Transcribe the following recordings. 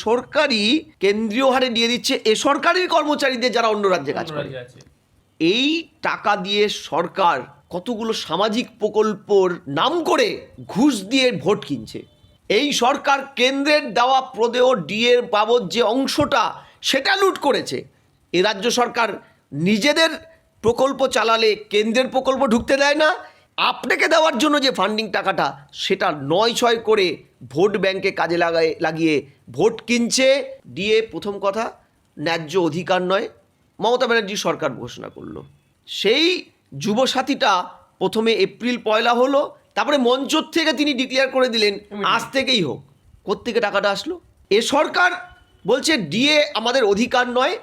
সরকারি কেন্দ্রীয় হারে দিয়ে দিচ্ছে সরকারি কর্মচারীদের যারা অন্য রাজ্যে কাজ করে। এই টাকা দিয়ে সরকার কতগুলো সামাজিক প্রকল্পর নাম করে ঘুষ দিয়ে ভোট কিনছে। এই সরকার কেন্দ্রের দেওয়া প্রদেয় ডিএর বাবদ যে অংশটা সেটা লুট করেছে। এ রাজ্য সরকার নিজেদের প্রকল্প চালালে কেন্দ্রের প্রকল্প ঢুকতে দেয় না, আপনাকে দেওয়ার জন্য যে ফান্ডিং টাকাটা সেটা নয় ছয় করে ভোট ব্যাংকে কাজে লাগিয়ে ভোট কিনছে। ডিএ প্রথম কথা ন্যায্য অধিকার নয়, মমতা ব্যানার্জি সরকার ঘোষণা করলো। সেই যুবসাথীটা প্রথমে এপ্রিল 1 হলো, তারপরে মঞ্চ থেকে তিনি ডিক্লেয়ার করে দিলেন আজ থেকেই হোক। কোত্থেকে টাকাটা আসলো? সরকার বলছে ডিএ আমাদের অধিকার নয়,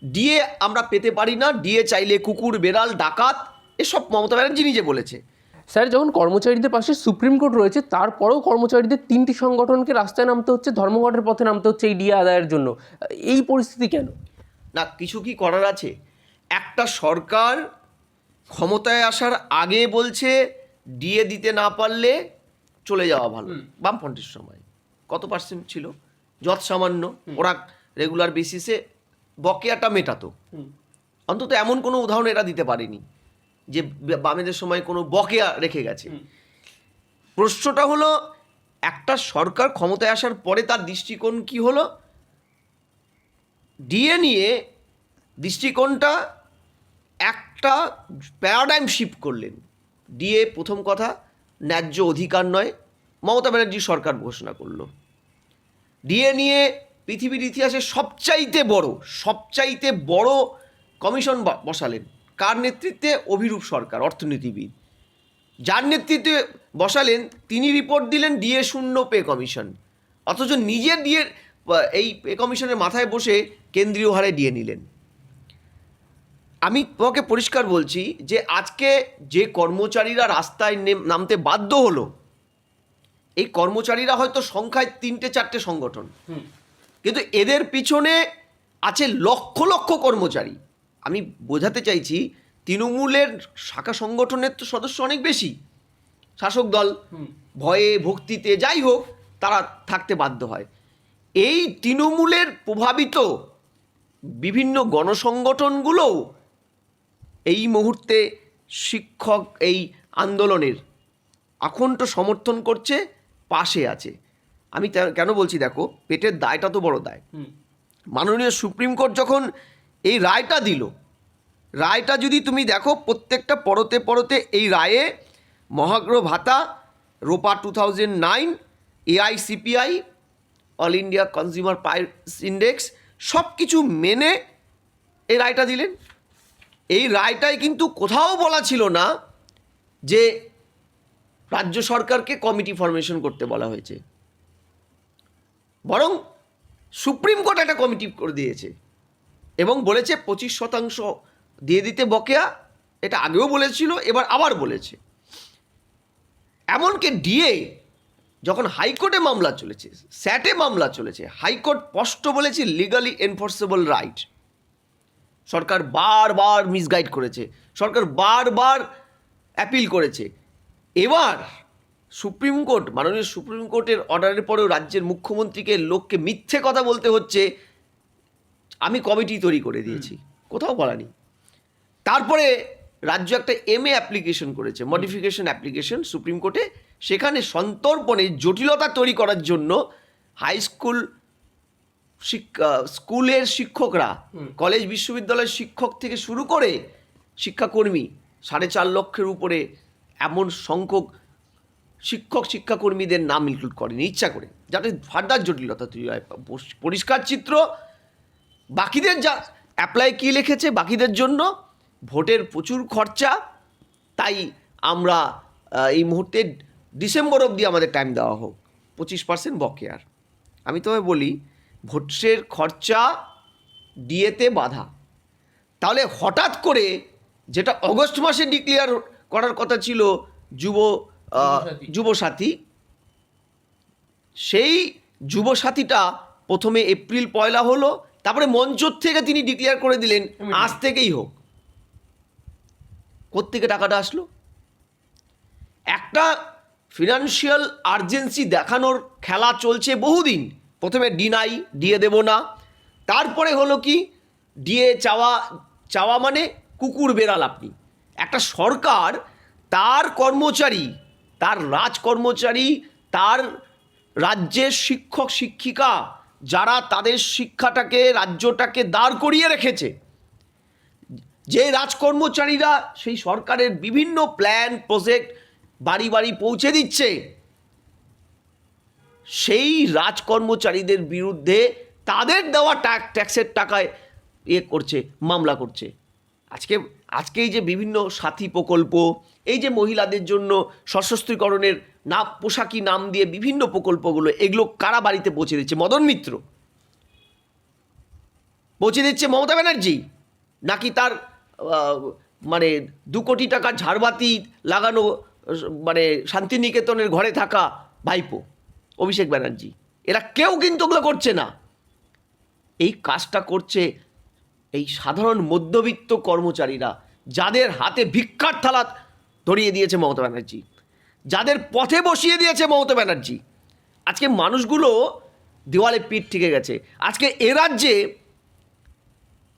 ডিএ আমরা পেতে পারি না, ডিএ চাইলে কুকুর বেড়াল ডাকাত, এসব মমতা ব্যানার্জি নিজে বলেছে। স্যার, যখন কর্মচারীদের পাশে সুপ্রিম কোর্ট রয়েছে, তারপরেও কর্মচারীদের 3টি সংগঠনকে রাস্তায় নামতে হচ্ছে, ধর্মঘটের পথে নামতে হচ্ছে এই ডিএ আদায়ের জন্য। এই পরিস্থিতি কেন? না, কিছু কি করার আছে? একটা সরকার ক্ষমতায় আসার আগে বলছে ডিএ দিতে না পারলে চলে যাওয়া ভালো। বামফ্রন্টের সময় কত পার্সেন্ট ছিল? যত সামান্য, ওরা রেগুলার বেসিসে বকেয়াটা মেটাতো। অন্তত এমন কোনো উদাহরণ এরা দিতে পারেনি যে বামেদের সময় কোনো বকেয়া রেখে গেছে। প্রশ্নটা হলো, একটা সরকার ক্ষমতায় আসার পরে তার দৃষ্টিকোণ কি হলো? ডিএ নিয়ে দৃষ্টিকোণটা একটা প্যারাডাইম শিফট করলেন। ডিএ প্রথম কথা ন্যায্য অধিকার নয়, মমতা ব্যানার্জি সরকার ঘোষণা করলো। ডিএ নিয়ে পৃথিবীর ইতিহাসে সবচাইতে বড় কমিশন বসালেন। কার নেতৃত্বে? অভিরূপ সরকার, অর্থনীতিবিদ। যার নেতৃত্বে বসালেন তিনি রিপোর্ট দিলেন ডিএ শূন্য পে কমিশন, অথচ নিজের ডিএ এই পে কমিশনের মাথায় বসে কেন্দ্রীয় হারে ডিএ নিলেন। আমি তোমাকে পরিষ্কার বলছি যে আজকে যে কর্মচারীরা রাস্তায় নামতে বাধ্য হলো, এই কর্মচারীরা হয়তো সংখ্যায় 3-4টে সংগঠন, কিন্তু এদের পিছনে আছে লক্ষ লক্ষ কর্মচারী। আমি বোঝাতে চাইছি, তৃণমূলের শাখা সংগঠনের তো সদস্য অনেক বেশি, শাসক দল ভয়ে ভক্তিতে যাই হোক তারা থাকতে বাধ্য হয়। এই তৃণমূলের প্রভাবিত বিভিন্ন গণসংগঠনগুলোও এই মুহূর্তে শিক্ষক এই আন্দোলনের আকুণ্ঠ সমর্থন করছে, পাশে আছে। আমি কেন বলছি, দেখো, পেটের দায়টা তো বড় দায়। মাননীয় সুপ্রিম কোর্ট যখন এই রায়টা দিল, রায়টা যদি তুমি দেখো, প্রত্যেকটা পরতে পরতে এই রায়ে মহার্ঘ ভাতা, রোপা 2009, AICPI, all India consumer price index সব কিছু মেনে এই রায়টা দিলেন। এই রায়টায় কিন্তু কোথাও বলা ছিল না যে রাজ্য সরকারকে কমিটি ফরমেশন করতে বলা হয়েছে, বরং সুপ্রিম কোর্ট একটা কমিটি করে দিয়েছে এবং বলেছে 25% দিয়ে দিতে বকেয়া। এটা আগেও বলেছিল, এবার আবার বলেছে। এমনকি ডিএ যখন হাইকোর্টে মামলা চলেছে, স্যাটে মামলা চলেছে, হাইকোর্ট স্পষ্ট বলেছে লিগালি এনফোর্সেবল রাইট। সরকার বারবার মিসগাইড করেছে, সরকার বারবার অ্যাপিল করেছে। এবার সুপ্রিম কোর্ট, মাননীয় সুপ্রিম কোর্টের অর্ডারের পরেও রাজ্যের মুখ্যমন্ত্রীকে লোককে মিথ্যে কথা বলতে হচ্ছে আমি কমিটি তৈরি করে দিয়েছি, কোথাও বলানি। তারপরে রাজ্য একটা MA অ্যাপ্লিকেশন করেছে, মডিফিকেশন অ্যাপ্লিকেশন সুপ্রিম কোর্টে। সেখানে সন্তর্পণে জটিলতা তৈরি করার জন্য হাই স্কুল স্কুলের শিক্ষকরা, কলেজ বিশ্ববিদ্যালয়ের শিক্ষক থেকে শুরু করে শিক্ষাকর্মী 4.5 লক্ষের উপরে এমন সংখ্যক শিক্ষাকর্মীদের নাম ইনক্লুড করেনি ইচ্ছা করে, যাতে ফার্দার জটিলতা তৈরি হয়। পরিষ্কার চিত্র, বাকিদের যা অ্যাপ্লাই কী লিখেছে, বাকিদের জন্য ভোটের প্রচুর খরচা, তাই আমরা এই মুহূর্তে ডিসেম্বর অবধি আমাদের টাইম দেওয়া হোক, 25% বকেয়ার। আমি তোমায় বলি, ভোটের খরচা ডিএতে বাধা। তাহলে হঠাৎ করে যেটা অগস্ট মাসে ডিক্লেয়ার করার কথা ছিল যুবসাথী, সেই যুবসাথীটা প্রথমে এপ্রিল 1 হলো, তারপরে মঞ্চ থেকে তিনি ডিক্লেয়ার করে দিলেন আজ থেকেই হোক। কোত্থেকে টাকাটা আসলো? একটা ফিনান্সিয়াল আর্জেন্সি দেখানোর খেলা চলছে বহুদিন। প্রথমে ডিনাই, ডিএ দেব না, তারপরে হলো কি ডিএ চাওয়া মানে কুকুর বেড়াল। আপনি একটা সরকার তার কর্মচারী, তার রাজকর্মচারী, তার রাজ্যের শিক্ষক শিক্ষিকা যারা তাদের শিক্ষাটাকে, রাজ্যটাকে দাঁড় করিয়ে রেখেছে, যে রাজকর্মচারীরা সেই সরকারের বিভিন্ন প্ল্যান প্রজেক্ট বাড়ি বাড়ি পৌঁছে দিচ্ছে, সেই রাজকর্মচারীদের বিরুদ্ধে তাদের দেওয়া ট্যাক্সের টাকায় করছে, মামলা করছে। আজকে এই যে বিভিন্ন সাথী প্রকল্প, এই যে মহিলাদের জন্য সশস্ত্রীকরণের পোশাকি নাম দিয়ে বিভিন্ন প্রকল্পগুলো, এগুলো কারা বাড়িতে পৌঁছে দিচ্ছে? মদন মিত্র পৌঁছে দিচ্ছে? মমতা ব্যানার্জি? নাকি তার মানে 2 কোটি টাকার ঝাড়বাতি লাগানো মানে শান্তিনিকেতনের ঘরে থাকা ভাইপো অভিষেক ব্যানার্জি? এরা কেউ কিন্তু ওগুলো করছে না। এই কাজটা করছে এই সাধারণ মধ্যবিত্ত কর্মচারীরা, যাদের হাতে ভিক্ষার থালা ধরিয়ে দিয়েছে মমতা ব্যানার্জি, যাদের পথে বসিয়ে দিয়েছে মমতা ব্যানার্জি। আজকে মানুষগুলো দেওয়ালে পিঠ ঠেকে গেছে। আজকে এ রাজ্যে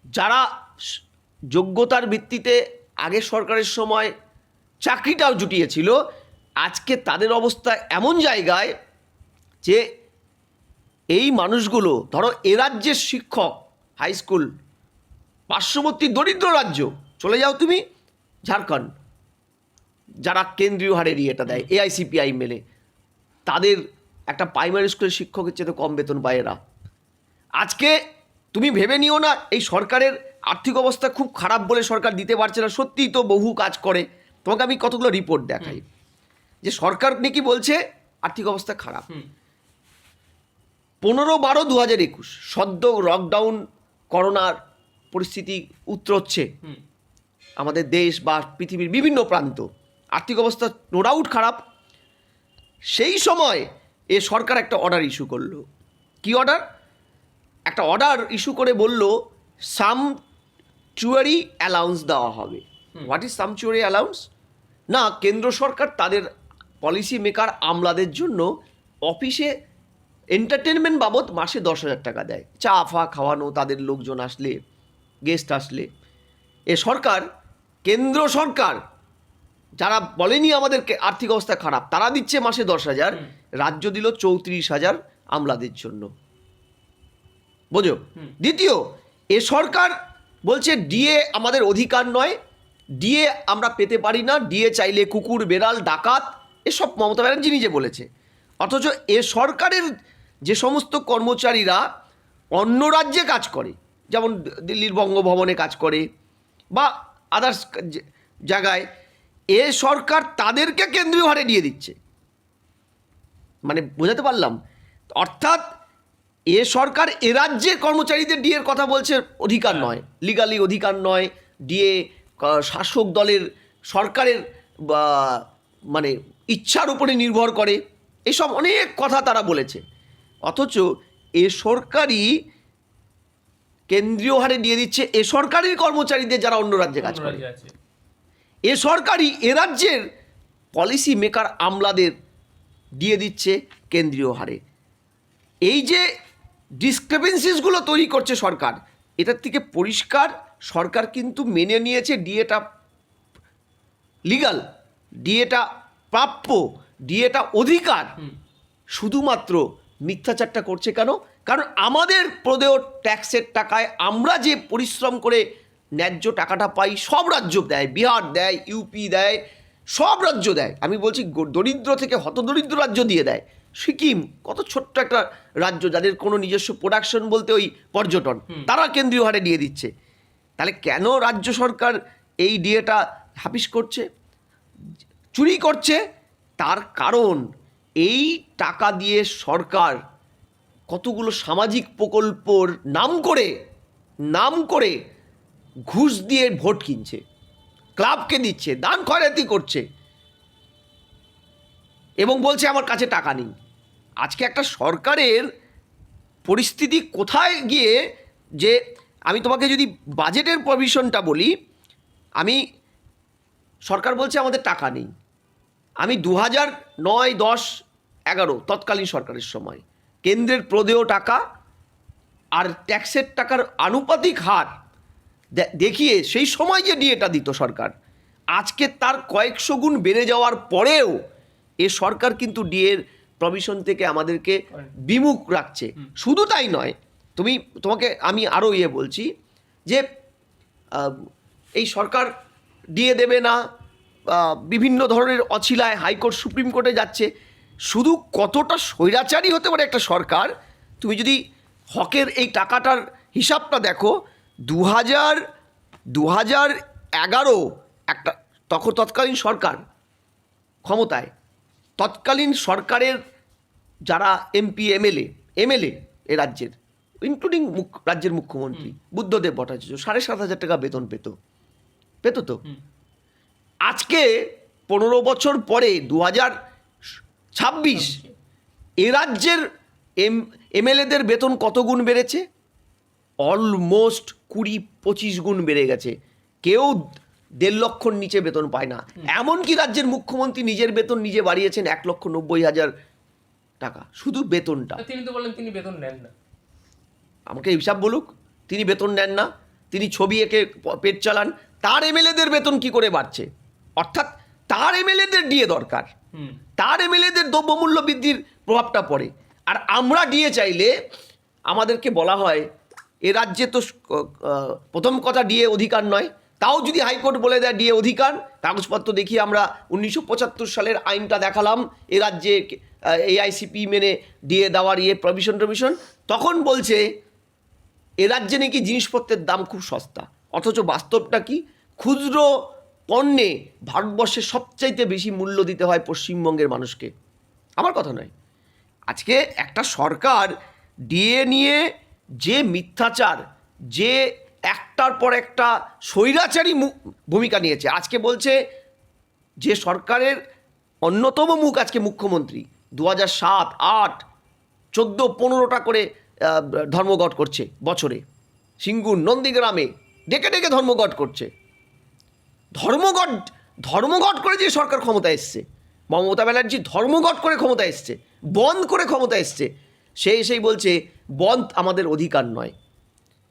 যারা যোগ্যতার ভিত্তিতে আগের সরকারের সময় চাকরিটাও জুটিয়েছিল, আজকে তাদের অবস্থা এমন জায়গায় যে এই মানুষগুলো, ধরো এ রাজ্যের শিক্ষক, হাই স্কুল, পার্শ্ববর্তী দরিদ্র রাজ্য চলে যাও তুমি ঝাড়খণ্ড, যারা কেন্দ্রীয় হারে এটা দেয় এআইসিপিআই মেলে, তাদের একটা প্রাইমারি স্কুলের শিক্ষকের চেয়ে কম বেতন পায় এরা। আজকে তুমি ভেবে নিও না এই সরকারের আর্থিক অবস্থা খুব খারাপ বলে সরকার দিতে পারছে না, সত্যিই তো বহু কাজ করে। তোমাকে আমি কতগুলো রিপোর্ট দেখাই যে সরকার নাকি বলছে আর্থিক অবস্থা খারাপ। 15/12/2021 সদ্য লকডাউন, করোনার পরিস্থিতি উতরোচ্ছে আমাদের দেশ বা পৃথিবীর বিভিন্ন প্রান্ত, আর্থিক অবস্থা নো ডাউট খারাপ। সেই সময় এ সরকার একটা অর্ডার ইস্যু করলো। কি অর্ডার? একটা অর্ডার ইস্যু করে বলল সামচুয়ারি অ্যালাউন্স দেওয়া হবে। What is sumptuary allowance? না, কেন্দ্র সরকার তাদের পলিসি মেকার আমলাদের জন্য অফিসে এন্টারটেনমেন্ট বাবদ মাসে 10,000 টাকা দেয়, চা ফা খাওয়ানো, তাদের লোকজন আসলে, গেস্ট আসলে। এ সরকার, কেন্দ্র সরকার যারা বলেনি আমাদেরকে আর্থিক অবস্থা খারাপ, তারা দিচ্ছে মাসে 10,000, রাজ্য দিল 34,000 আমলাদের জন্য। বোঝো? দ্বিতীয়, এ সরকার বলছে ডিএ আমাদের অধিকার নয়, ডিএ আমরা পেতে পারি না, ডিএ চাইলে কুকুর বেড়াল ডাকাত, এসব মমতা ব্যানার্জি নিজে বলেছে। অথচ এ সরকারের যে সমস্ত কর্মচারীরা অন্য রাজ্যে কাজ করে, যেমন দিল্লির বঙ্গভবনে কাজ করে বা আদার্স জায়গায়, এ সরকার তাদেরকে কেন্দ্রীয় হারে দিয়ে দিচ্ছে। মানে বোঝাতে পারলাম? অর্থাৎ এ সরকার এ রাজ্যের কর্মচারীদের ডিএর কথা বলছে অধিকার নয়, লিগালি অধিকার নয়, ডিএ শাসক দলের সরকারের মানে ইচ্ছার উপরে নির্ভর করে, এসব অনেক কথা তারা বলেছে। অথচ এ সরকারই কেন্দ্রীয় হারে দিয়ে দিচ্ছে এ সরকারের কর্মচারীদের যারা অন্য রাজ্যে কাজ করে। এ সরকারই এ রাজ্যের পলিসি মেকার আমলাদের দিয়ে দিচ্ছে কেন্দ্রীয় হারে। এই যে ডিসক্রিপেন্সিসগুলো তৈরি করছে সরকার, এটার থেকে পরিষ্কার সরকার কিন্তু মেনে নিয়েছে ডিএটা লিগাল, ডিএটা প্রাপ্য, ডিএটা অধিকার। শুধুমাত্র মিথ্যাচারটা করছে কেন? কারণ আমাদের প্রদেয় ট্যাক্সের টাকায় আমরা যে পরিশ্রম করে ন্যায্য টাকাটা পাই, সব রাজ্য দেয়, বিহার দেয়, ইউপি দেয়, সব রাজ্য দেয়। আমি বলছি দরিদ্র থেকে হতদরিদ্র রাজ্য দিয়ে দেয়। সিকিম কত ছোট্ট একটা রাজ্য, যাদের কোনো নিজস্ব প্রোডাকশন বলতে ওই পর্যটন, তারা কেন্দ্রীয় হারে দিয়ে দিচ্ছে। তাহলে কেন রাজ্য সরকার এই ডিএটা হাফিস করছে, চুরি করছে? তার কারণ এই টাকা দিয়ে সরকার কতগুলো সামাজিক প্রকল্পর নাম করে ঘুষ দিয়ে ভোট কিনছে, ক্লাবকে দিচ্ছে, দান খয়রাতি করছে এবং বলছে আমার কাছে টাকা নেই। আজকে একটা সরকারের পরিস্থিতি কোথায় গিয়ে, যে আমি তোমাকে যদি বাজেটের প্রভিশনটা বলি, আমি সরকার বলছে আমাদের টাকা নেই। আমি 2009, 10, 11 তৎকালীন সরকারের সময় কেন্দ্রের প্রদেয় টাকা আর ট্যাক্সের টাকার আনুপাতিক হার দেখিয়ে সেই সময় যে ডিএটা দিত সরকার, আজকে তার কয়েকশো গুণ বেড়ে যাওয়ার পরেও এ সরকার কিন্তু ডিএর প্রভিশন থেকে আমাদেরকে বিমুখ রাখছে। শুধু তাই নয়, তোমাকে আমি আরও বলছি যে এই সরকার ডিএ দেবে না, বিভিন্ন ধরনের অছিলায় হাইকোর্ট সুপ্রিম কোর্টে যাচ্ছে। শুধু কতটা স্বৈরাচারী হতে পারে একটা সরকার, তুমি যদি হকের এই টাকাটার হিসাবটা দেখো, 2011 একটা তৎকালীন সরকার ক্ষমতায়, তৎকালীন সরকারের যারা এমপি এমএলএ এ রাজ্যের, ইনক্লুডিং রাজ্যের মুখ্যমন্ত্রী বুদ্ধদেব ভট্টাচার্য 7,500 টাকা বেতন পেত তো। আজকে 15 বছর পরে 2026 এ রাজ্যের এমএলএদের বেতন কত গুণ বেড়েছে? অলমোস্ট 20-25 গুণ বেড়ে গেছে। কেউ 1.5 লক্ষর নিচে বেতন পায় না। এমনকি রাজ্যের মুখ্যমন্ত্রী নিজের বেতন নিজে বাড়িয়েছেন 1,90,000 টাকা, শুধু বেতনটা। তিনি তো বলেন তিনি বেতন নেন না। আমাকে হিসাব বলুক, তিনি বেতন নেন না, তিনি ছবি এঁকে পেট চালান, তার এমএলএদের বেতন কি করে বাড়ছে? অর্থাৎ তার এমএলএদের ডিএ দরকার, তার এমএলএদের দ্রব্যমূল্য বৃদ্ধির প্রভাবটা পড়ে। আর আমরা ডিএ চাইলে আমাদেরকে বলা হয় এ রাজ্যে তো প্রথম কথা ডিএ অধিকার নয়, তাও যদি হাইকোর্ট বলে দেয় ডিএ অধিকার, কাগজপত্র দেখিয়ে আমরা 1975 সালের আইনটা দেখালাম এ রাজ্যে এআইসিপি মেনে ডিএ দেওয়ার প্রভিশন, তখন বলছে এ রাজ্যে নাকি জিনিসপত্রের দাম খুব সস্তা। অথচ বাস্তবটা কি? খুচরো পণ্যে ভারতবর্ষের সবচাইতে বেশি মূল্য দিতে হয় পশ্চিমবঙ্গের মানুষকে। আমার কথা নয়। আজকে একটা সরকার ডিএ নিয়ে যে মিথ্যাচার, যে একটার পর একটা স্বৈরাচারী ভূমিকা নিয়েছে, আজকে বলছে যে সরকারের অন্যতম মুখ আজকে মুখ্যমন্ত্রী 2007, 8, 14, 15টা করে ধর্মঘট করছে বছরে, সিঙ্গুর নন্দীগ্রামে ডেকে ডেকে ধর্মঘট করছে। ধর্মঘট করে যে সরকার ক্ষমতায় এসছে, মমতা ব্যানার্জি ধর্মঘট করে ক্ষমতা এসছে, বন্ধ করে ক্ষমতা এসছে, সে এসেই বলছে বন্ধ আমাদের অধিকার নয়,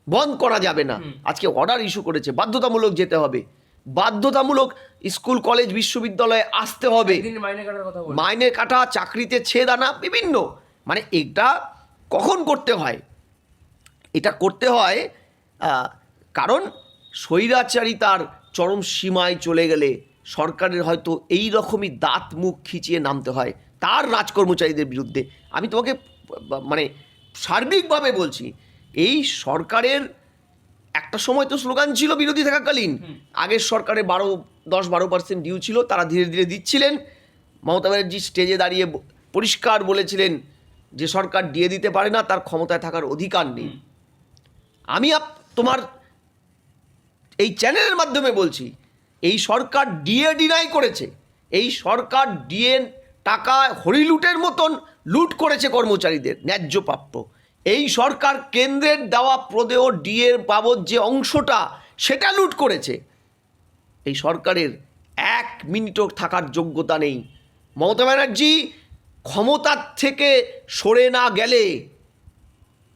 বন্ধ করা যাবে না। আজকে অর্ডার ইস্যু করেছে, বাধ্যতামূলক যেতে হবে, বাধ্যতামূলক স্কুল কলেজ বিশ্ববিদ্যালয়ে আসতে হবে, মাইনে কাটা, চাকরিতে ছেদ আনা, বিভিন্ন, মানে এটা কখন করতে হয়? এটা করতে হয় কারণ স্বৈরাচারিতার চরম সীমায় চলে গেলে সরকারের হয়তো এই রকমই দাঁত মুখ খিচিয়ে নামতে হয় তার রাজকর্মচারীদের বিরুদ্ধে। আমি তোমাকে মানে সার্বিকভাবে বলছি, এই সরকারের একটা সময় তো স্লোগান ছিল বিরোধী থাকাকালীন, আগের সরকারে 10-12% ডিউ ছিল, তারা ধীরে ধীরে দিচ্ছিলেন। মমতা ব্যানার্জি স্টেজে দাঁড়িয়ে পরিষ্কার বলেছিলেন যে সরকার ডিএ দিতে পারে না, তার ক্ষমতায় থাকার অধিকার নেই। আমি তোমার এই চ্যানেলের মাধ্যমে বলছি, এই সরকার ডিএ ডিনাই করেছে, এই সরকার ডিএ টাকা হরিলুটের মতন লুট করেছে কর্মচারীদের ন্যায্য প্রাপ্য। এই সরকার কেন্দ্রের দেওয়া প্রদেয় ডিএর বাবদ যে অংশটা সেটা লুট করেছে। এই সরকারের 1 মিনিটও থাকার যোগ্যতা নেই। মমতা ব্যানার্জি ক্ষমতার থেকে সরে না গেলে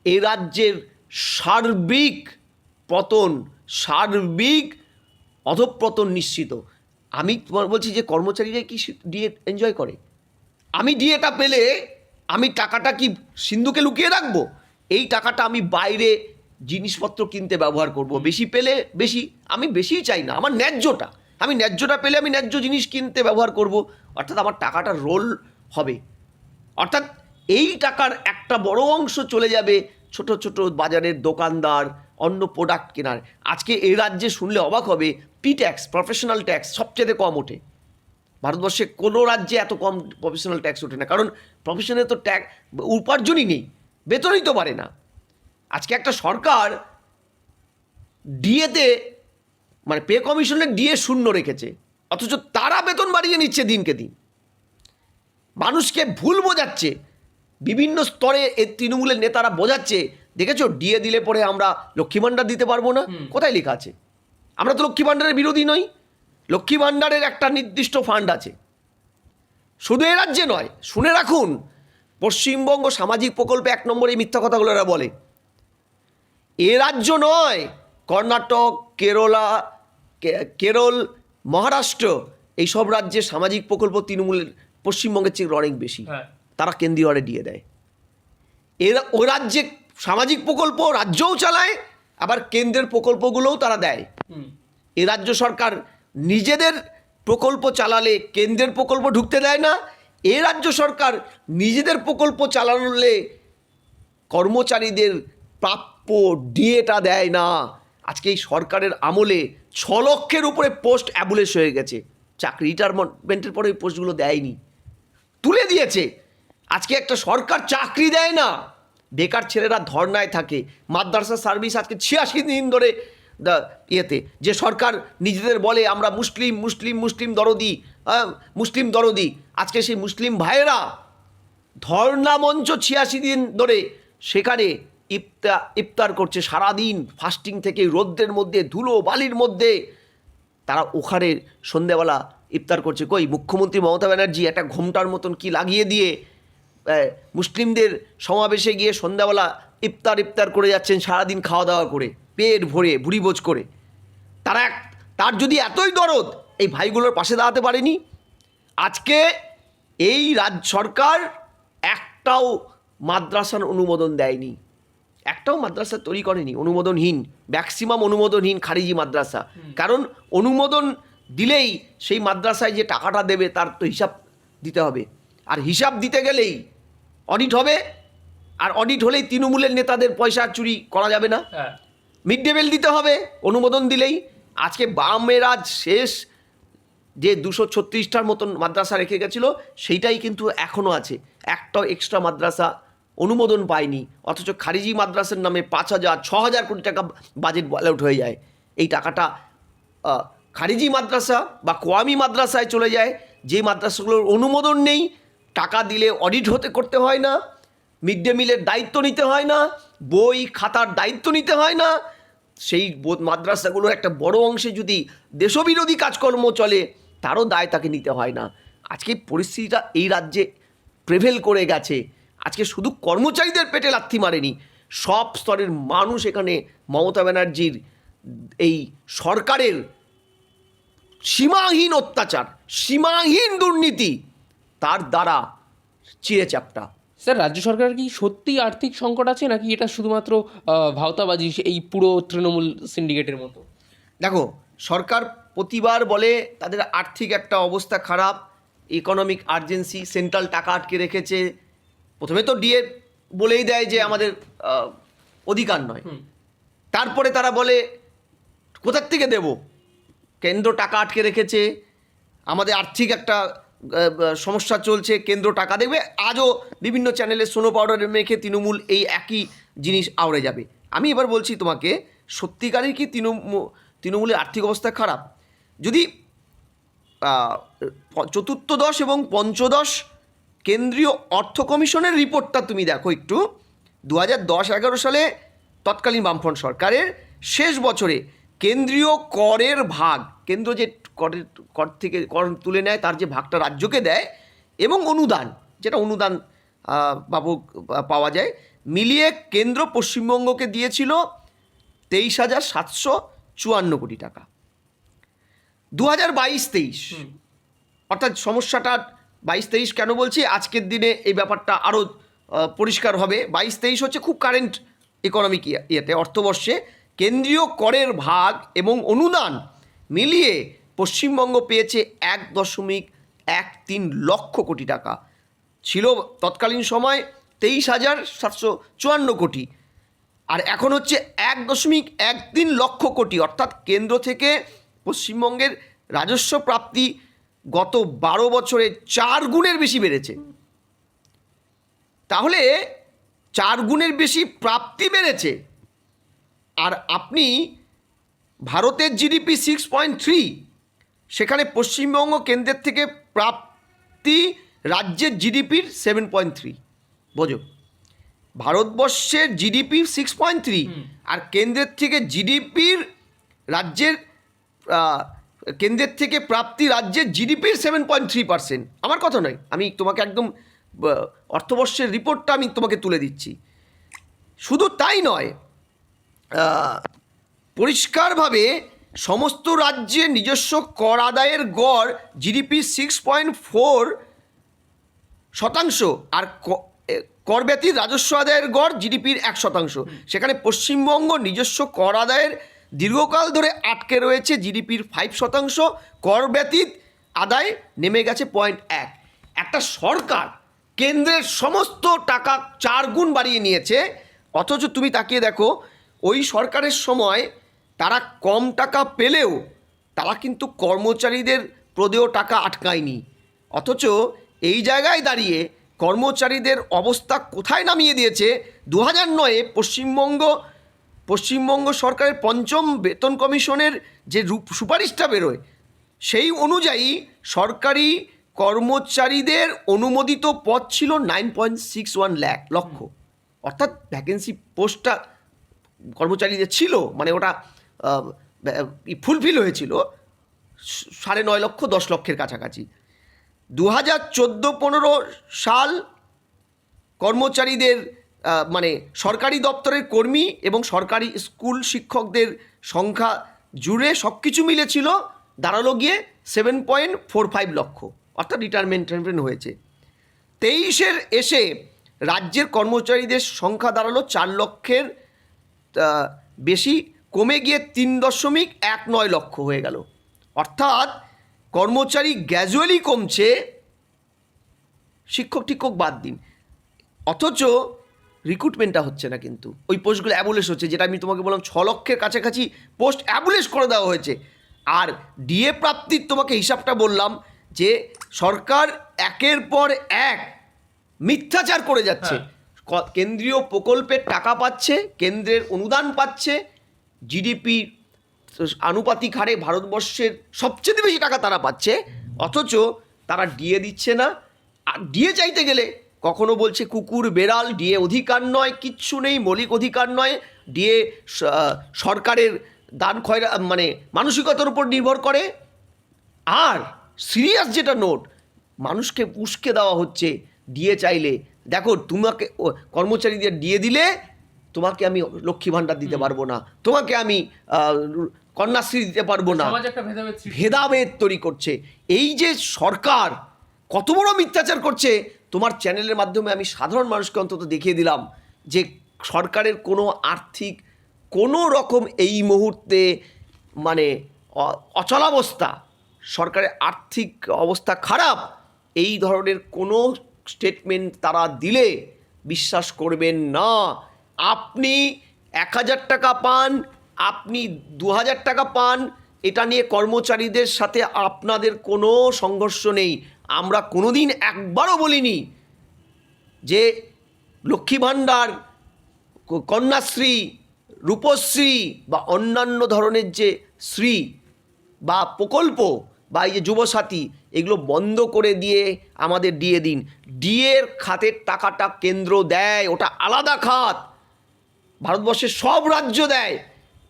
এ রাজ্যের সার্বিক অধঃপতন নিশ্চিত। আমি বলছি যে কর্মচারীরা কি ডিএ এনজয় করে? আমি ডিএটা পেলে আমি টাকাটা কি সিন্ধুকে লুকিয়ে রাখবো? এই টাকাটা আমি বাইরে জিনিসপত্র কিনতে ব্যবহার করব, বেশি পেলে বেশি, আমি বেশিই চাই না, আমার ন্যায্যটা পেলে আমি ন্যায্য জিনিস কিনতে ব্যবহার করব, অর্থাৎ আমার টাকাটা রোল হবে। অর্থাৎ এই টাকার একটা বড় অংশ চলে যাবে ছোট ছোট বাজারের দোকানদার, অন্য প্রোডাক্ট কেনার। আজকে এই রাজ্যে শুনলে অবাক হবে, পি ট্যাক্স, প্রফেশনাল ট্যাক্স সবচেয়ে কম ওঠে। ভারতবর্ষে কোনো রাজ্যে এত কম প্রফেশনাল ট্যাক্স ওঠে না, কারণ প্রফেশনে তো উপার্জনই নেই, বেতনই তো বাড়ে না। আজকে একটা সরকার ডিএতে মানে পে কমিশনে ডিএ 0 রেখেছে, অথচ তারা বেতন বাড়িয়ে নিচ্ছে দিনকে দিন, মানুষকে ভুল বোঝাচ্ছে। বিভিন্ন স্তরে তৃণমূলের নেতারা বোঝাচ্ছে, দেখেছো ডিএ দিলে পরে আমরা লক্ষ্মী ভাণ্ডার দিতে পারবো না। কোথায় লেখা আছে? আমরা তো লক্ষ্মী ভাণ্ডারের বিরোধী নই। লক্ষ্মী ভাণ্ডারের একটা নির্দিষ্ট ফান্ড আছে, শুধু এ রাজ্যে নয়, শুনে রাখুন, পশ্চিমবঙ্গ সামাজিক প্রকল্পে 1 নম্বরে এই মিথ্যা কথাগুলো এরা বলে। এ রাজ্য নয়, কর্ণাটক, কেরল, মহারাষ্ট্র এইসব রাজ্যে সামাজিক প্রকল্প তৃণমূলের পশ্চিমবঙ্গের চেয়ে অনেক বেশি। তারা কেন্দ্রীয় হারে দিয়ে দেয়। এরা ওই রাজ্যে সামাজিক প্রকল্প রাজ্যও চালায়, আবার কেন্দ্রের প্রকল্পগুলোও তারা দেয়। এ রাজ্য সরকার নিজেদের প্রকল্প চালালে কেন্দ্রের প্রকল্প ঢুকতে দেয় না, এ রাজ্য সরকার নিজেদের প্রকল্প চালালে কর্মচারীদের প্রাপ্য ডিএটা দেয় না। আজকে এই সরকারের আমলে 6 লক্ষের উপরে পোস্ট অ্যাবুলেশ হয়ে গেছে। চাকরি রিটায়ারমেন্টের পরে ওই পোস্টগুলো দেয়নি, তুলে দিয়েছে। আজকে একটা সরকার চাকরি দেয় না, বেকার ছেলেরা ধর্নায় থাকে। মাদ্রাসা সার্ভিস আজকে 86 দিন ধরে যে সরকার নিজেদের বলে আমরা মুসলিম মুসলিম মুসলিম দরদি, মুসলিম দরদি, আজকে সেই মুসলিম ভাইয়েরা ধর্না মঞ্চ 86 দিন ধরে সেখানে ইফতার করছে সারাদিন, ফাস্টিং থেকে রোদ্রের মধ্যে ধুলো বালির মধ্যে তারা ওখানে সন্ধ্যেবেলা ইফতার করছে। কই মুখ্যমন্ত্রী মমতা ব্যানার্জি একটা ঘোমটার মতন কি লাগিয়ে দিয়ে মুসলিমদের সমাবেশে গিয়ে সন্ধ্যাবেলা ইফতার করে যাচ্ছেন, সারাদিন খাওয়া দাওয়া করে পেট ভরে ভুরিভোজ করে। তার যদি এতই দরদ, এই ভাইগুলোর পাশে দাঁড়াতে পারেনি। আজকে এই রাজ্য সরকার একটাও মাদ্রাসার অনুমোদন দেয়নি, একটাও মাদ্রাসা তৈরি করেনি, অনুমোদনহীন, ম্যাক্সিমাম অনুমোদনহীন খারিজি মাদ্রাসা। কারণ অনুমোদন দিলেই সেই মাদ্রাসায় যে টাকাটা দেবে তার তো হিসাব দিতে হবে, আর হিসাব দিতে গেলেই অডিট হবে, আর অডিট হলেই তৃণমূলের নেতাদের পয়সা চুরি করা যাবে না। মিড ডে মিল দিতে হবে অনুমোদন দিলেই। আজকে বামেরা শেষ যে 236টার মতন মাদ্রাসা রেখে গেছিল সেইটাই কিন্তু এখনও আছে, একটাও এক্সট্রা মাদ্রাসা অনুমোদন পায়নি। অথচ খারিজি মাদ্রাসার নামে 5,000 6,000 কোটি টাকা বাজেট বলআউট হয়ে যায়। এই টাকাটা খারিজি মাদ্রাসা বা কোয়ামি মাদ্রাসায় চলে যায়, যে মাদ্রাসাগুলোর অনুমোদন নেই। টাকা দিলে অডিট করতে হয় না, মিড ডে মিলের দায়িত্ব নিতে হয় না, বই খাতার দায়িত্ব নিতে হয় না। সেই মাদ্রাসাগুলোর একটা বড় অংশে যদি দেশবিরোধী কাজকর্ম চলে তারও দায় তাকে নিতে হয় না। আজকে পরিস্থিতিটা এই রাজ্যে প্রেভেল করে গেছে। আজকে শুধু কর্মচারীদের পেটে লাথি মারেনি, সব স্তরের মানুষ এখানে মমতা ব্যানার্জির এই সরকারের সীমাহীন অত্যাচার, সীমাহীন দুর্নীতি তার দ্বারা চিড়েচ্যাপ্টা। স্যার, রাজ্য সরকারের কি সত্যি আর্থিক সংকট আছে, নাকি এটা শুধুমাত্র ভাওতাবাজি এই পুরো তৃণমূল সিন্ডিকেটের মতো? দেখো, সরকার প্রতিবার বলে তাদের আর্থিক একটা অবস্থা খারাপ, ইকোনমিক আর্জেন্সি, সেন্ট্রাল টাকা আটকে রেখেছে। প্রথমে তো ডিএ বলেই দেয় যে আমাদের অধিকার নয়, তারপরে তারা বলে কোথার থেকে দেব, কেন্দ্র টাকা আটকে রেখেছে, আমাদের আর্থিক একটা সমস্যা চলছে, কেন্দ্র টাকা দেবে। আজও বিভিন্ন চ্যানেলে সোনো পাউডার মেখে তৃণমূল এই একই জিনিস আওড়ে যাবে। আমি এবার বলছি তোমাকে, সত্যিকারের কি তৃণমূলের আর্থিক অবস্থা খারাপ? যদি চতুর্থদশ এবং পঞ্চদশ কেন্দ্রীয় অর্থ কমিশনের রিপোর্টটা তুমি দেখো একটু, 2010-11 সালে তৎকালীন বামফ্রন্ট সরকারের শেষ বছরে কেন্দ্রীয় করের ভাগ, কেন্দ্র যে কর থেকে কর তুলে নেয় তার যে ভাগটা রাজ্যকে দেয়, এবং অনুদান, যেটা অনুদান পাওয়া যায়, মিলিয়ে কেন্দ্র পশ্চিমবঙ্গকে দিয়েছিল 23,754 কোটি টাকা। 2022-23 অর্থাৎ সমস্যাটা 22-23 কেন বলছি, আজকের দিনে এই ব্যাপারটা আরও পরিষ্কার হবে। 22-23 হচ্ছে খুব কারেন্ট ইকোনমিক ইয়েতে, অর্থবর্ষে কেন্দ্রীয় করের ভাগ এবং অনুদান মিলিয়ে পশ্চিমবঙ্গ পেয়েছে 1.13 লক্ষ কোটি টাকা। ছিল তৎকালীন সময় 23,754 কোটি, আর এখন হচ্ছে 1.13 লক্ষ কোটি। অর্থাৎ কেন্দ্র থেকে পশ্চিমবঙ্গের রাজস্ব প্রাপ্তি গত 12 বছরে 4 গুণের বেশি বেড়েছে। তাহলে 4 গুণের বেশি প্রাপ্তি বেড়েছে, আর আপনি ভারতের জিডিপি 6.3, সেখানে পশ্চিমবঙ্গ কেন্দ্রের থেকে প্রাপ্তি রাজ্যের জিডিপির 7.3। বোঝো, ভারতবর্ষের জিডিপি 6.3 আর কেন্দ্রের থেকে জিডিপির রাজ্যের কেন্দ্রের থেকে প্রাপ্তি রাজ্যের জিডিপির 7.3%। আমার কথা নয়, আমি তোমাকে একদম অর্থবর্ষের রিপোর্টটা আমি তোমাকে তুলে দিচ্ছি। শুধু তাই নয়, পরিষ্কারভাবে সমস্ত রাজ্যে নিজস্ব কর আদায়ের গড় জিডিপি 6.4%, আর কর ব্যতীত রাজস্ব আদায়ের গড় জিডিপির 1%। সেখানে পশ্চিমবঙ্গ নিজস্ব কর আদায়ের দীর্ঘকাল ধরে আটকে রয়েছে জিডিপির 5%, কর ব্যতীত আদায় নেমে গেছে 0.1। একটা সরকার কেন্দ্রের সমস্ত টাকা 4 গুণ বাড়িয়ে নিয়েছে, অথচ তুমি তাকিয়ে দেখো ওই সরকারের সময় তারা কম টাকা পেলেও তারা কিন্তু কর্মচারীদের প্রদেয় টাকা আটকায়নি। অথচ এই জায়গায় দাঁড়িয়ে কর্মচারীদের অবস্থা কোথায় নামিয়ে দিয়েছে। 2009-এ পশ্চিমবঙ্গ সরকারের 5ম বেতন কমিশনের যে সুপারিশটা বেরোয়, সেই অনুযায়ী সরকারি কর্মচারীদের অনুমোদিত পদ ছিল 9.61 লক্ষ, অর্থাৎ ভ্যাকেন্সি পোস্টটা কর্মচারীদের ছিল, মানে ওটা ফুলফিল হয়েছিল 9.5 লক্ষ 10 লক্ষের কাছাকাছি। 2014-15 সাল কর্মচারীদের মানে সরকারি দপ্তরের কর্মী এবং সরকারি স্কুল শিক্ষকদের সংখ্যা জুড়ে সব কিছু মিলেছিল, দাঁড়ালো গিয়ে 7.45 লক্ষ, অর্থাৎ রিটায়ারমেন্ট হয়েছে। 23-এর এসে রাজ্যের কর্মচারীদের সংখ্যা দাঁড়ালো 4 লক্ষের বেশি, কমে গিয়ে 3.19 লক্ষ হয়ে গেল। অর্থাৎ কর্মচারী গ্র্যাজুয়ালি কমছে, শিক্ষক টিক্ষক বাদ দিন, অথচ রিক্রুটমেন্টটা হচ্ছে না। কিন্তু ওই পোস্টগুলো অ্যাবুলেশ হচ্ছে, যেটা আমি তোমাকে বললাম 6 লক্ষের কাছাকাছি পোস্ট অ্যাবুলেশ করে দেওয়া হয়েছে। আর ডিএ প্রাপ্তির তোমাকে হিসাবটা বললাম যে সরকার একের পর এক মিথ্যাচার করে যাচ্ছে। কেন্দ্রীয় প্রকল্পের টাকা পাচ্ছে, কেন্দ্রের অনুদান পাচ্ছে, জিডিপি আনুপাতিক হারে ভারতবর্ষের সবচেয়ে বেশি টাকা তারা পাচ্ছে, অথচ তারা ডিএ দিচ্ছে না। আর ডিএ চাইতে গেলে কখনো বলছে কুকুর বেড়াল, ডিএ অধিকার নয়, কিচ্ছু নেই, মৌলিক অধিকার নয়, ডিএ সরকারের দান খয়রা মানে মানসিকতার উপর নির্ভর করে। আর সিরিয়াস যেটা নোট, মানুষকে উস্কে দেওয়া হচ্ছে ডিএ চাইলে। দেখো, তোমাকে কর্মচারীদের ডিএ দিলে তোমাকে আমি লক্ষ্মী ভাণ্ডার দিতে পারবো না, তোমাকে আমি কন্যাশ্রী দিতে পারবো না, ভেদাভেদ তৈরি করছে। এই যে সরকার কত বড় মিথ্যাচার করছে, তোমার চ্যানেলের মাধ্যমে আমি সাধারণ মানুষকে অন্তত দেখিয়ে দিলাম যে সরকারের কোনো আর্থিক কোনো রকম এই মুহূর্তে মানে অচলাবস্থা, সরকারের আর্থিক অবস্থা খারাপ, এই ধরনের কোনো স্টেটমেন্ট তারা দিলে বিশ্বাস করবেন না। আপনি 1000 টাকা পান, আপনি 2000 টাকা পান, এটা নিয়ে কর্মচারীদের সাথে আপনাদের কোনো সংঘর্ষ নেই। আমরা কোনোদিন একবারও বলিনি যে লক্ষ্মী ভাণ্ডার, কন্যাশ্রী, রূপশ্রী বা অন্যান্য ধরনের যে শ্রী বা প্রকল্প বা এই যে যুবসাথী, এগুলো বন্ধ করে দিয়ে আমাদের ডিএ দিন। ডিএর খাতের টাকাটা কেন্দ্র দেয়, ওটা আলাদা খাত, ভারতবর্ষের সব রাজ্য দেয়।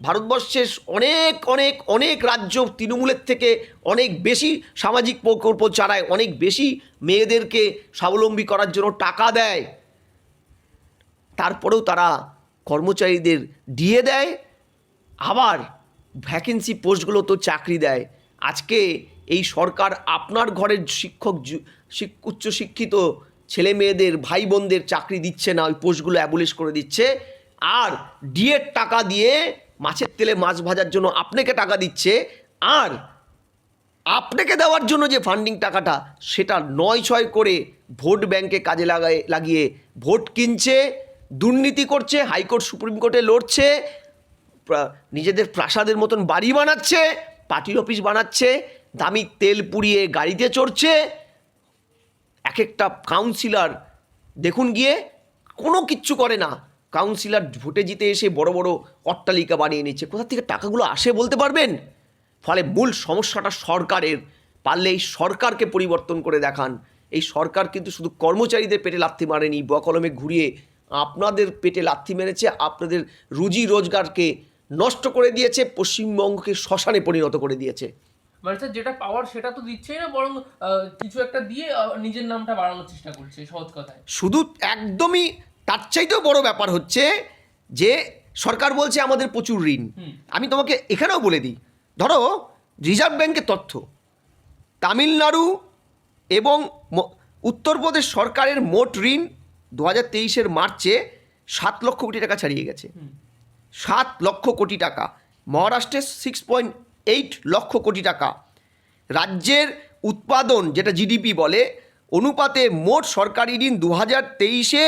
ভারতবর্ষের অনেক অনেক অনেক রাজ্য তৃণমূলের থেকে অনেক বেশি সামাজিক প্রকল্প চালায়, অনেক বেশি মেয়েদেরকে স্বাবলম্বী করার জন্য টাকা দেয়। তারপরেও তারা কর্মচারীদের ডিএ দেয়, আবার ভ্যাকেন্সি পোস্টগুলো তো চাকরি দেয়। আজকে এই সরকার আপনার ঘরের শিক্ষক উচ্চশিক্ষিত ছেলে মেয়েদের ভাই বোনদের চাকরি দিচ্ছে না, ওই পোস্টগুলো অ্যাবলিশ করে দিচ্ছে। আর ডিএর টাকা দিয়ে মাছের তেলে মাছ ভাজার জন্য আপনাকে টাকা দিচ্ছে, আর আপনাকে দেওয়ার জন্য যে ফান্ডিং টাকাটা সেটা 9-6 করে ভোট ব্যাংকে কাজে লাগিয়ে ভোট কিনছে, দুর্নীতি করছে, হাইকোর্ট সুপ্রিম কোর্টে লড়ছে, নিজেদের প্রাসাদের মতন বাড়ি বানাচ্ছে, পার্টি অফিস বানাচ্ছে, দামি তেল পুড়িয়ে গাড়িতে চড়ছে। এক একটা কাউন্সিলর দেখুন গিয়ে কোনো কিচ্ছু করে না, কাউন্সিলর ভোটে জিতে এসে বড় বড় অট্টালিকা বানিয়ে নিচ্ছে। কোথা থেকে টাকাগুলো আসে বলতে পারবেন? ফলে মূল সমস্যাটা সরকারের, পারলে এই সরকারকে পরিবর্তন করে দেখান। এই সরকার কিন্তু শুধু কর্মচারীদের পেটে লাথি মারেনি, বকলমে ঘুরিয়ে আপনাদের পেটে লাথি মেরেছে, আপনাদের রুজি রোজগারকে নষ্ট করে দিয়েছে, পশ্চিমবঙ্গকে শ্মশানে পরিণত করে দিয়েছে। মানে স্যার যেটা পাওয়ার সেটা তো দিচ্ছেই না, বরং কিছু একটা দিয়ে নিজের নামটা বাড়ানোর চেষ্টা করছে, সহজ কথায়। শুধু একদমই তার চাইতেও বড় ব্যাপার হচ্ছে যে সরকার বলছে আমাদের প্রচুর ঋণ। আমি তোমাকে এখানেও বলে দিই, ধরো রিজার্ভ ব্যাংকের তথ্য, তামিলনাড়ু এবং উত্তরপ্রদেশ সরকারের মোট ঋণ 2023-এর মার্চে 7 লক্ষ কোটি টাকা ছাড়িয়ে গেছে। 7 লক্ষ কোটি টাকা। মহারাষ্ট্রের 6.8 লক্ষ কোটি টাকা। রাজ্যের উৎপাদন, যেটা জিডিপি বলে, অনুপাতে মোট সরকারি ঋণ 2023-এ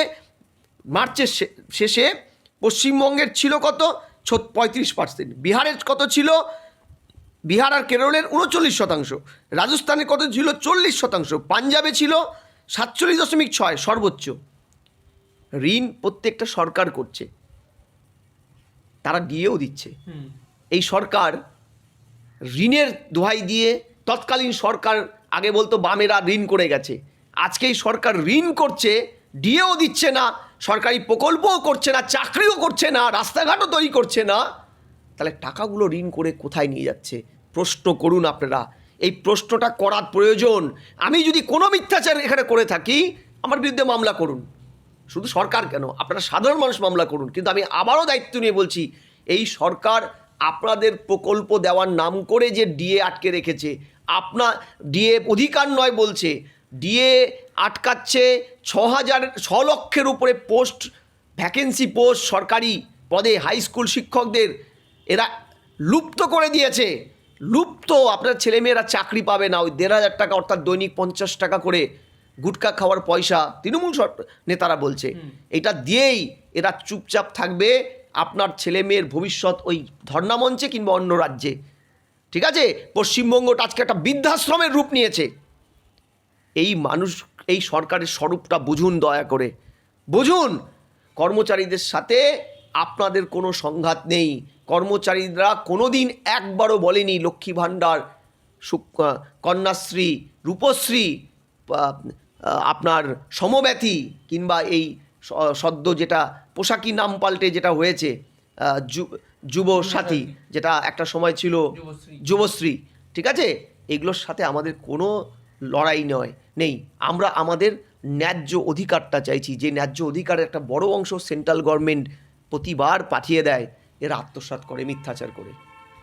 মার্চের শেষে পশ্চিমবঙ্গের ছিল কত? 35%। বিহারের কত ছিল? বিহার আর কেরলের 39%। রাজস্থানের কত ছিল? 40%। পাঞ্জাবে ছিল 47.6, সর্বোচ্চ। ঋণ প্রত্যেকটা সরকার করছে, তারা দিয়েও দিচ্ছে। এই সরকার ঋণের দোহাই দিয়ে, তৎকালীন সরকার আগে বলতো বামেরা ঋণ করে গেছে, আজকে এই সরকার ঋণ করছে, দিয়েও দিচ্ছে না, সরকারি প্রকল্পও করছে না, চাকরিও করছে না, রাস্তাঘাটও তৈরি করছে না। তাহলে টাকাগুলো ঋণ করে কোথায় নিয়ে যাচ্ছে? প্রশ্ন করুন আপনারা, এই প্রশ্নটা করার প্রয়োজন। আমি যদি কোনো মিথ্যাচার এখানে করে থাকি, আমার বিরুদ্ধে মামলা করুন। শুধু সরকার কেন, আপনারা সাধারণ মানুষ মামলা করুন। কিন্তু আমি আবারও দায়িত্ব নিয়ে বলছি, এই সরকার আপনাদের প্রকল্প দেওয়ার নাম করে যে ডিএ আটকে রেখেছে, আপনার ডিএ অধিকার নয় বলছে, ডিএ আটকাচ্ছে। 6 লক্ষের উপরে পোস্ট, ভ্যাকেন্সি পোস্ট সরকারি পদে, হাই স্কুল শিক্ষকদের এরা লুপ্ত করে দিয়েছে। লুপ্ত। আপনার ছেলেমেয়েরা চাকরি পাবে না। ওই 1,500 টাকা, অর্থাৎ দৈনিক 50 টাকা করে গুটখা খাওয়ার পয়সা, তৃণমূল নেতারা বলছে, এটা দিয়েই এরা চুপচাপ থাকবে। আপনার ছেলে মেয়ের ভবিষ্যৎ ওই ধর্ণামঞ্চে কিংবা অন্য রাজ্যে। ঠিক আছে? পশ্চিমবঙ্গটা আজকে একটা বৃদ্ধাশ্রমের রূপ নিয়েছে। এই মানুষ, এই সরকারের স্বরূপটা বুঝুন, দয়া করে বুঝুন। কর্মচারীদের সাথে আপনাদের কোনো সংঘাত নেই। কর্মচারীরা কোনো দিন একবারও বলেনি লক্ষ্মী ভাণ্ডার, কন্যাশ্রী, রূপশ্রী, আপনার সমব্যথী, কিংবা এই সদ্য যেটা পোশাকি নাম পাল্টে যেটা হয়েছে যুবসাথী, যেটা একটা সময় ছিল যুবশ্রী। ঠিক আছে? এগুলোর সাথে আমাদের কোনো লড়াই নেই। আমরা আমাদের ন্যায্য অধিকারটা চাইছি, যে ন্যায্য অধিকারের একটা বড় অংশ সেন্ট্রাল গভর্নমেন্ট প্রতিবার পাঠিয়ে দেয়, এরা আত্মসাৎ করে মিথ্যাচার করে।